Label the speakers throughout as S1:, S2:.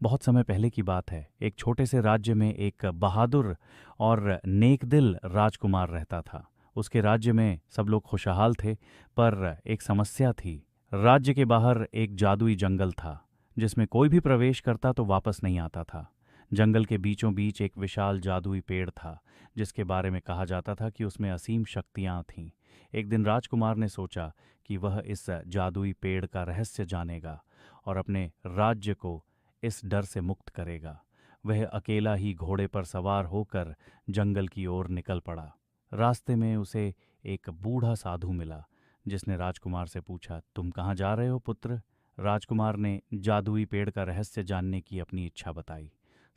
S1: बहुत समय पहले की बात है। एक छोटे से राज्य में एक बहादुर और नेकदिल राजकुमार रहता था। उसके राज्य में सब लोग खुशहाल थे, पर एक समस्या थी। राज्य के बाहर एक जादुई जंगल था, जिसमें कोई भी प्रवेश करता तो वापस नहीं आता था। जंगल के बीचों बीच एक विशाल जादुई पेड़ था, जिसके बारे में कहा जाता था कि उसमें असीम शक्तियां थीं। एक दिन राजकुमार ने सोचा कि वह इस जादुई पेड़ का रहस्य जानेगा और अपने राज्य को इस डर से मुक्त करेगा। वह अकेला ही घोड़े पर सवार होकर जंगल की ओर निकल पड़ा। रास्ते में उसे एक बूढ़ा साधु मिला, जिसने राजकुमार से पूछा, तुम कहाँ जा रहे हो पुत्र? राजकुमार ने जादुई पेड़ का रहस्य जानने की अपनी इच्छा बताई।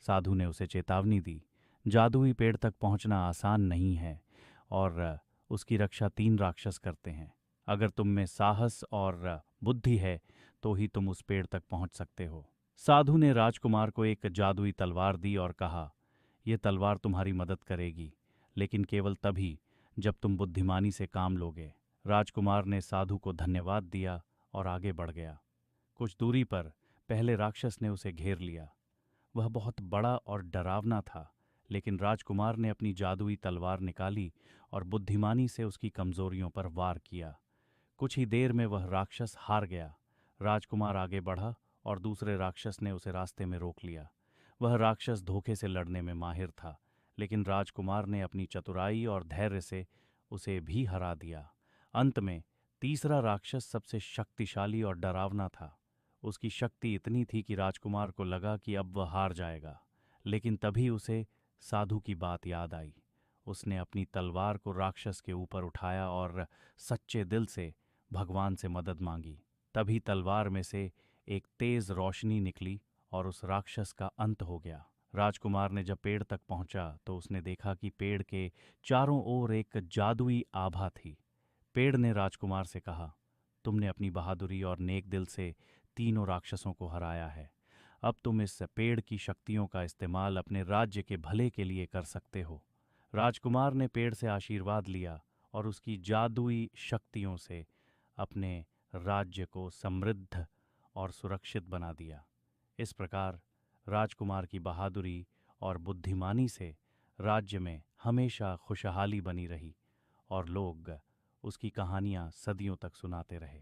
S1: साधु ने उसे चेतावनी दी, जादुई पेड़ तक पहुंचना आसान नहीं है और उसकी रक्षा 3 राक्षस करते हैं। अगर तुम में साहस और बुद्धि है तो ही तुम उस पेड़ तक पहुंच सकते हो। साधु ने राजकुमार को एक जादुई तलवार दी और कहा, यह तलवार तुम्हारी मदद करेगी, लेकिन केवल तभी जब तुम बुद्धिमानी से काम लोगे। राजकुमार ने साधु को धन्यवाद दिया और आगे बढ़ गया। कुछ दूरी पर पहले राक्षस ने उसे घेर लिया। वह बहुत बड़ा और डरावना था, लेकिन राजकुमार ने अपनी जादुई तलवार निकाली और बुद्धिमानी से उसकी कमजोरियों पर वार किया। कुछ ही देर में वह राक्षस हार गया। राजकुमार आगे बढ़ा और दूसरे राक्षस ने उसे रास्ते में रोक लिया। वह राक्षस धोखे से लड़ने में माहिर था, लेकिन राजकुमार ने अपनी चतुराई और धैर्य से उसे भी हरा दिया। अंत में तीसरा राक्षस सबसे शक्तिशाली और डरावना था। उसकी शक्ति इतनी थी कि राजकुमार को लगा कि अब वह हार जाएगा, लेकिन तभी उसे साधु की बात याद आई। उसने अपनी तलवार को राक्षस के ऊपर उठाया और सच्चे दिल से भगवान से मदद मांगी। तभी तलवार में से एक तेज रोशनी निकली और उस राक्षस का अंत हो गया। राजकुमार ने जब पेड़ तक पहुंचा तो उसने देखा कि पेड़ के चारों ओर एक जादुई आभा थी। पेड़ ने राजकुमार से कहा, तुमने अपनी बहादुरी और नेक दिल से तीनों राक्षसों को हराया है। अब तुम इस पेड़ की शक्तियों का इस्तेमाल अपने राज्य के भले के लिए कर सकते हो। राजकुमार ने पेड़ से आशीर्वाद लिया और उसकी जादुई शक्तियों से अपने राज्य को समृद्ध और सुरक्षित बना दिया। इस प्रकार राजकुमार की बहादुरी और बुद्धिमानी से राज्य में हमेशा खुशहाली बनी रही और लोग उसकी कहानियां सदियों तक सुनाते रहे।